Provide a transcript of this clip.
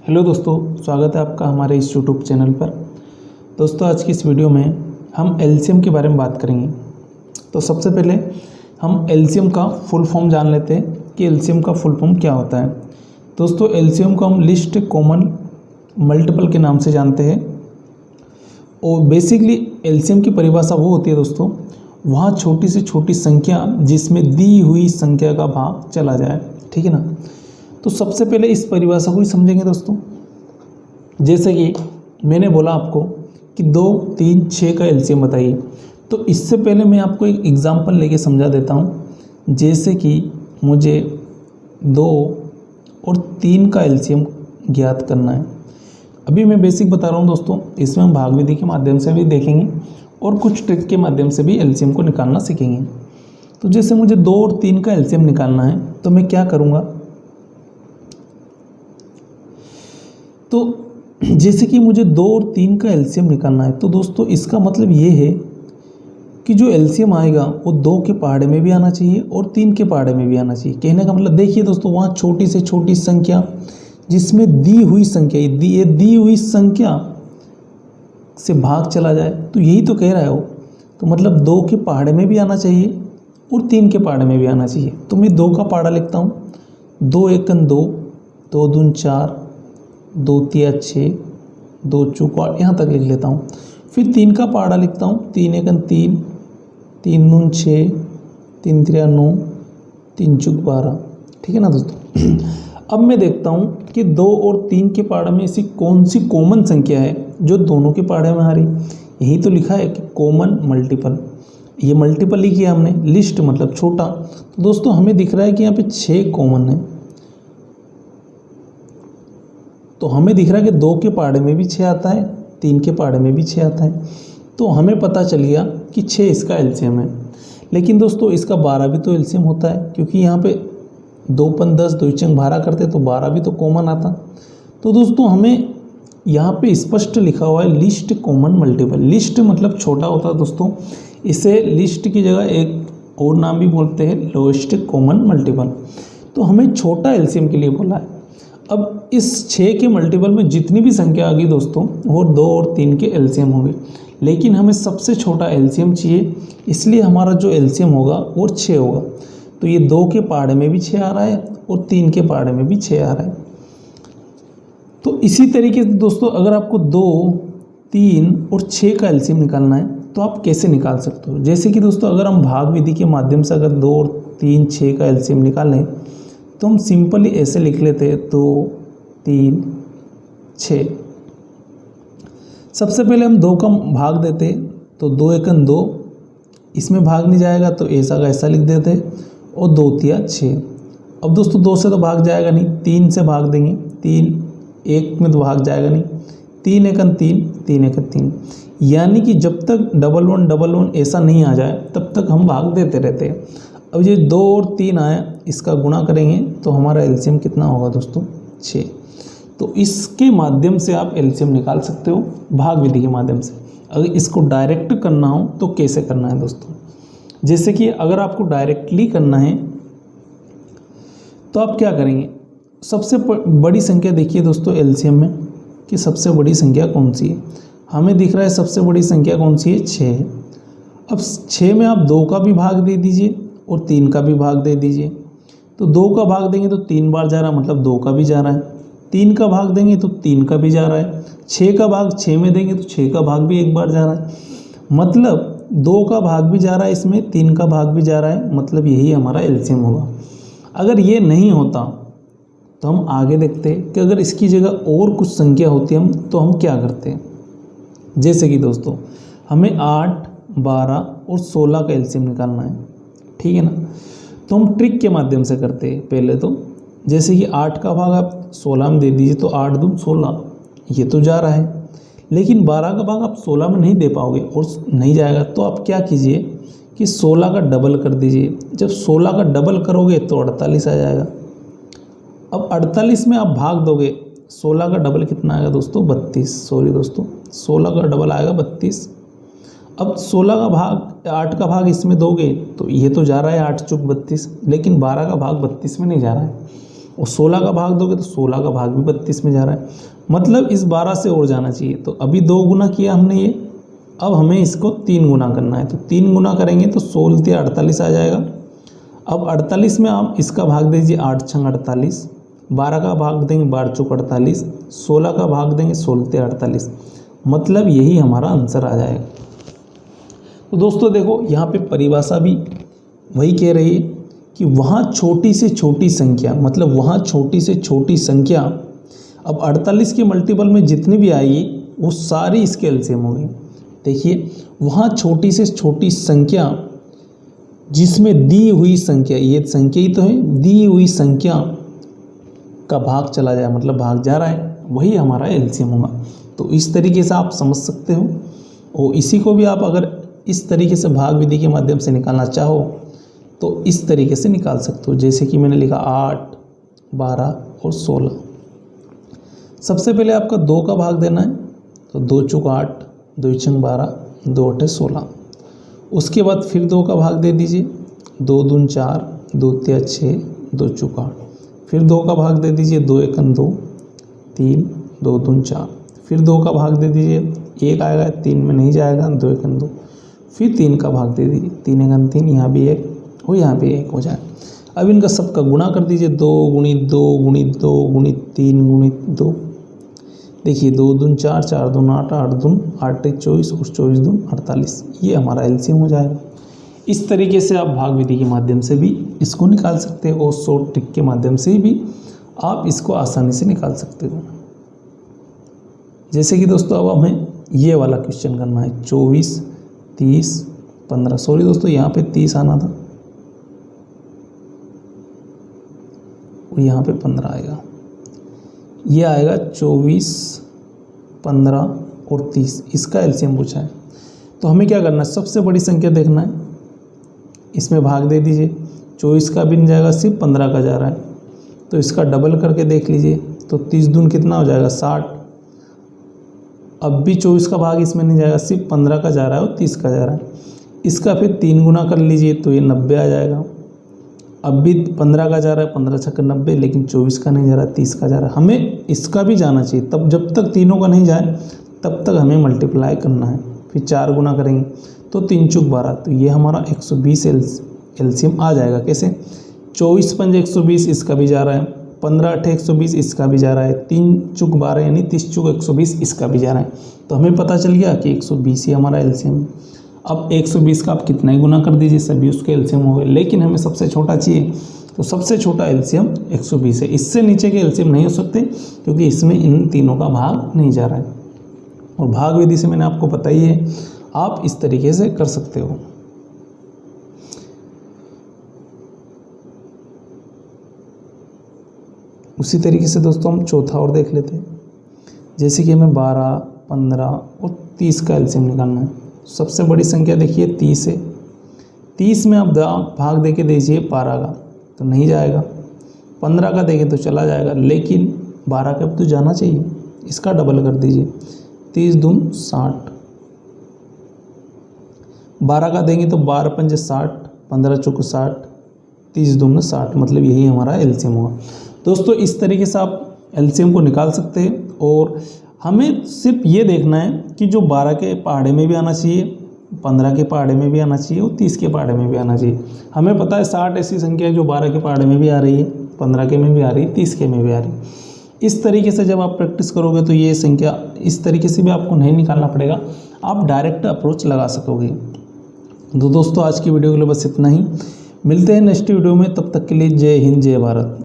Hello दोस्तों, स्वागत है आपका हमारे इस यूट्यूब चैनल पर। दोस्तों, आज की इस वीडियो में हम एलसीएम के बारे में बात करेंगे। तो सबसे पहले हम एलसीएम का फुल फॉर्म जान लेते हैं कि एलसीएम का फुल फॉर्म क्या होता है। दोस्तों, एलसीएम को हम लिस्ट कॉमन मल्टीपल के नाम से जानते हैं। और बेसिकली एलसीएम की परिभाषा वो होती है दोस्तों, वहाँ छोटी से छोटी संख्या जिसमें दी हुई संख्या का भाग चला जाए। ठीक है ना। तो सबसे पहले इस परिभाषा को ही समझेंगे दोस्तों। जैसे कि मैंने बोला आपको कि 2, 3, 6 का एलसीएम बताइए। तो इससे पहले मैं आपको एक एग्जांपल लेके समझा देता हूँ। जैसे कि मुझे 2 और 3 का एलसीएम ज्ञात करना है। अभी मैं बेसिक बता रहा हूँ दोस्तों, इसमें हम भाग विधि के माध्यम से भी देखेंगे और कुछ ट्रिक के माध्यम से भी एलसीएम को निकालना सीखेंगे। तो जैसे मुझे 2 और 3 का एलसीएम निकालना है तो मैं क्या करूँगा। तो जैसे कि मुझे 2 और 3 का एलसीएम निकालना है, तो दोस्तों इसका मतलब ये है कि जो एलसीएम आएगा वो 2 के पहाड़े में भी आना चाहिए और 3 के पहाड़े में भी आना चाहिए। कहने का मतलब देखिए दोस्तों, वहाँ छोटी से छोटी संख्या जिसमें दी हुई संख्या, ये दी हुई संख्या से भाग चला जाए, तो यही तो कह रहा है वो। तो मतलब 2 के पहाड़े में भी आना चाहिए और 3 के पहाड़े में भी आना चाहिए। तो मैं 2 का पहाड़ा लिखता हूँ। 2 एकन 2, 2 दून 4, 2 तिया 6, 2 चौक 8, यहाँ तक लिख लेता हूँ। फिर 3 का पहाड़ा लिखता हूँ। 3 एकन 3, 3 दून 6, 3 तिया 9, 3 चौक 12। ठीक है ना दोस्तों। अब मैं देखता हूँ कि 2 और 3 के पहाड़े में ऐसी कौन सी कॉमन संख्या है जो दोनों के पहाड़े में आ रही। यही तो लिखा है कि कॉमन मल्टीपल। ये मल्टीपल ही किया हमने, लिस्ट मतलब छोटा। तो दोस्तों हमें दिख रहा है कि यहाँ पे 6 कॉमन है। तो हमें दिख रहा है कि 2 के पहाड़े में भी 6 आता है, 3 के पहाड़े में भी 6 आता है। तो हमें पता चल गया कि 6 इसका एलसीएम है। लेकिन दोस्तों इसका 12 भी तो एलसीएम होता है, क्योंकि यहाँ पे 2 पन 10, 2 चंग 12 करते तो 12 भी तो कॉमन आता। तो दोस्तों हमें यहाँ पे स्पष्ट लिखा हुआ है लिस्ट कॉमन मल्टीपल। लिस्ट मतलब छोटा होता है दोस्तों, इसे लिस्ट की जगह एक और नाम भी बोलते हैं, लोएस्ट कॉमन मल्टीपल। तो हमें छोटा एलसीएम के लिए बोला है। अब इस 6 के मल्टीपल में जितनी भी संख्या आ गई दोस्तों, वो 2 और 3 के एलसीएम होंगे। लेकिन हमें सबसे छोटा एलसीएम चाहिए, इसलिए हमारा जो एलसीएम होगा वो 6 होगा। तो ये 2 के पहाड़े में भी 6 आ रहा है और 3 के पहाड़े में भी 6 आ रहा है। तो इसी तरीके से दोस्तों, अगर आपको 2, 3 और 6 का एलसीएम निकालना है तो आप कैसे निकाल सकते हो। जैसे कि दोस्तों, अगर हम भाग विधि के माध्यम से अगर 2 और 3, 6 का एलसीएम निकालें तो हम सिंपली ऐसे लिख लेते हैं 2, 3, 6। सबसे पहले हम 2 का भाग देते, तो 2 एकन 2, इसमें भाग नहीं जाएगा तो ऐसा का ऐसा लिख देते, और 2 तिया 6। अब दोस्तों 2 से तो भाग जाएगा नहीं, 3 से भाग देंगे। 3 1 में तो भाग जाएगा नहीं। 3 एकन 3, 3 एकन 3। यानी कि जब तक 1 1 1 1 ऐसा नहीं आ जाए तब तक हम भाग देते रहते हैं। अब ये 2 और 3 आया, इसका गुणा करेंगे तो हमारा एलसीएम कितना होगा दोस्तों, 6। तो इसके माध्यम से आप एलसीएम निकाल सकते हो, भाग विधि के माध्यम से। अगर इसको डायरेक्ट करना हो तो कैसे करना है दोस्तों। जैसे कि अगर आपको डायरेक्टली करना है तो आप क्या करेंगे। सबसे बड़ी संख्या देखिए दोस्तों एलसीएम में कि सबसे बड़ी संख्या कौन सी है। हमें दिख रहा है सबसे बड़ी संख्या कौन सी है, 6। अब 6 में आप 2 का भी भाग दे दीजिए और 3 का भी भाग दे दीजिए। तो 2 का भाग देंगे तो 3 बार जा रहा है, मतलब 2 का भी जा रहा है। 3 का भाग देंगे तो 3 का भी जा रहा है। 6 का भाग 6 में देंगे तो 6 का भाग भी एक बार जा रहा है। मतलब 2 का भाग भी जा रहा है इसमें, 3 का भाग भी जा रहा है। मतलब यही हमारा एलसीएम होगा। अगर ये नहीं होता तो हम आगे देखते हैं कि अगर इसकी जगह और कुछ संख्या होती हम तो हम क्या करते हैं। जैसे कि दोस्तों हमें 8, 12 और 16 का एलसीएम निकालना है। ठीक है ना। तो हम ट्रिक के माध्यम से करते हैं पहले तो। जैसे कि 8 का भाग आप 16 में दे दीजिए तो 8 दून 16, ये तो जा रहा है। लेकिन 12 का भाग आप 16 में नहीं दे पाओगे और नहीं जाएगा, तो आप क्या कीजिए कि 16 का डबल कर दीजिए। जब 16 का डबल करोगे तो 48 आ जाएगा। अब 48 में आप भाग दोगे, 16 का डबल कितना आएगा दोस्तों, 32। सॉरी दोस्तों, 16 का डबल आएगा 32। अब 16 का भाग 8 का भाग इसमें दोगे तो ये तो जा रहा है 8 चौक 32, लेकिन 12 का भाग 32 में नहीं जा रहा है। और 16 का भाग दोगे तो 16 का भाग भी 32 में जा रहा है, मतलब इस 12 से और जाना चाहिए। तो अभी 2 गुना किया हमने ये, अब हमें इसको 3 गुना करना है, तो 3 गुना करेंगे तो 16 या 48 आ जाएगा। अब 48 में आप इसका भाग दीजिए 8 छंग 48, 12 का भाग देंगे 12 चौक 48, 16 का भाग देंगे 16 48, मतलब यही हमारा आंसर आ जाएगा। तो दोस्तों देखो यहाँ पे परिभाषा भी वही कह रही है कि वहाँ छोटी से छोटी संख्या, मतलब वहाँ छोटी से छोटी संख्या, अब 48 के मल्टीपल में जितनी भी आएगी वो सारी इसके एलसीएम होगी। देखिए वहाँ छोटी से छोटी संख्या जिसमें दी हुई संख्या, ये संख्या ही तो है, दी हुई संख्या का भाग चला जाए, मतलब भाग जा रहा है, वही हमारा एलसीएम होगा। तो इस तरीके से आप समझ सकते हो, और इसी को भी आप अगर इस तरीके से भाग विधि के माध्यम से निकालना चाहो तो इस तरीके से निकाल सकते हो, जैसे कि मैंने लिखा 8, 12 और 16। सबसे पहले आपका 2 का भाग देना है, तो 2 चौक 8, 2 छंग 12, 2 8 16। उसके बाद फिर 2 का भाग दे दीजिए, 2 दून 4, 2 तिया 6, 2 चौक 8। फिर 2 का भाग दे दीजिए, 2 एकन 2, 3, 2 दून 4। फिर 2 का भाग दे दीजिए, 1 आएगा, 3 में नहीं जाएगा, 2 एकन 2। फिर 3 का भाग दे दीजिए, 3 एकन 3, यहाँ भी 1 और यहाँ भी 1 हो जाए। अब इनका सबका गुणा कर दीजिए, 2 गुणित 2 गुणित 2 गुणित 3 गुणित 2। देखिए 2 दून 4, 4 दून 8, 8 दून 8 24 और 24 दून 48, ये हमारा एलसीएम हो जाएगा। इस तरीके से आप भाग विधि के माध्यम से भी इसको निकाल सकते हो, और शॉर्ट ट्रिक के माध्यम से भी आप इसको आसानी से निकाल सकते हो। जैसे कि दोस्तों अब हमें ये वाला क्वेश्चन करना है, 24, 30, 15, सॉरी दोस्तों यहाँ पे 30 आना था और यहाँ पे 15 आएगा। ये आएगा 24, 15 और 30, इसका एलसीएम पूछा है। तो हमें क्या करना है, सबसे बड़ी संख्या देखना है, इसमें भाग दे दीजिए। 24 का भी नहीं जाएगा, सिर्फ 15 का जा रहा है, तो इसका डबल करके देख लीजिए, तो 30 दून कितना हो जाएगा 60। अब भी 24 का भाग इसमें नहीं जाएगा, सिर्फ 15 का जा रहा है और 30 का जा रहा है। इसका फिर 3 गुना कर लीजिए तो ये 90 आ जाएगा। अब भी 15 का जा रहा है, 15 छक्के 90, लेकिन 24 का नहीं जा रहा, 30 का जा रहा है। हमें इसका भी जाना चाहिए, तब जब तक तीनों का नहीं जाए तब तक हमें मल्टीप्लाई करना है। फिर 4 गुना करेंगे तो 3 चौक 12, तो ये हमारा 120 एलसीएम आ जाएगा। कैसे, 24 पंज 120, इसका भी जा रहा है, 15 8 120, इसका भी जा रहा है, 3 चौक 12 यानी 30 चौक 120, इसका भी जा रहा है। तो हमें पता चल गया कि 120 ही हमारा एलसीएम। अब 120 का आप कितना ही गुना कर दीजिए, सभी उसके एलसीएम हो गए, लेकिन हमें सबसे छोटा चाहिए, तो सबसे छोटा एलसीएम 120 है। इससे नीचे के एलसीएम नहीं हो सकते क्योंकि इसमें इन तीनों का भाग नहीं जा रहा है। और भाग विधि से मैंने आपको बताई है, आप इस तरीके से कर सकते हो। उसी तरीके से दोस्तों हम चौथा और देख लेते हैं, जैसे कि हमें 12, 15 और 30 का एलसीएम निकालना है। सबसे बड़ी संख्या देखिए 30 है, 30 में आप भाग दे के दीजिए 12 का, तो नहीं जाएगा। 15 का देखें तो चला जाएगा, लेकिन 12 का तो जाना चाहिए, इसका डबल कर दीजिए, 30 दून 60। 12 का देंगे तो 12 पंजे 60, 15 चौक 60, 30 दून 60, मतलब यही हमारा एलसीएम होगा। दोस्तों इस तरीके से आप एलसीएम को निकाल सकते हैं, और हमें सिर्फ ये देखना है कि जो 12 के पहाड़े में भी आना चाहिए, 15 के पहाड़े में भी आना चाहिए और 30 के पहाड़े में भी आना चाहिए। हमें पता है 60 ऐसी संख्या है जो 12 के पहाड़े में भी आ रही है, 15 के में भी आ रही है, 30 के में भी आ रही है। इस तरीके से जब आप प्रैक्टिस करोगे तो ये संख्या इस तरीके से भी आपको नहीं निकालना पड़ेगा, आप डायरेक्ट अप्रोच लगा सकोगे। तो दोस्तों आज की वीडियो के लिए बस इतना ही, मिलते हैं नेक्स्ट वीडियो में, तब तक के लिए जय हिंद जय भारत।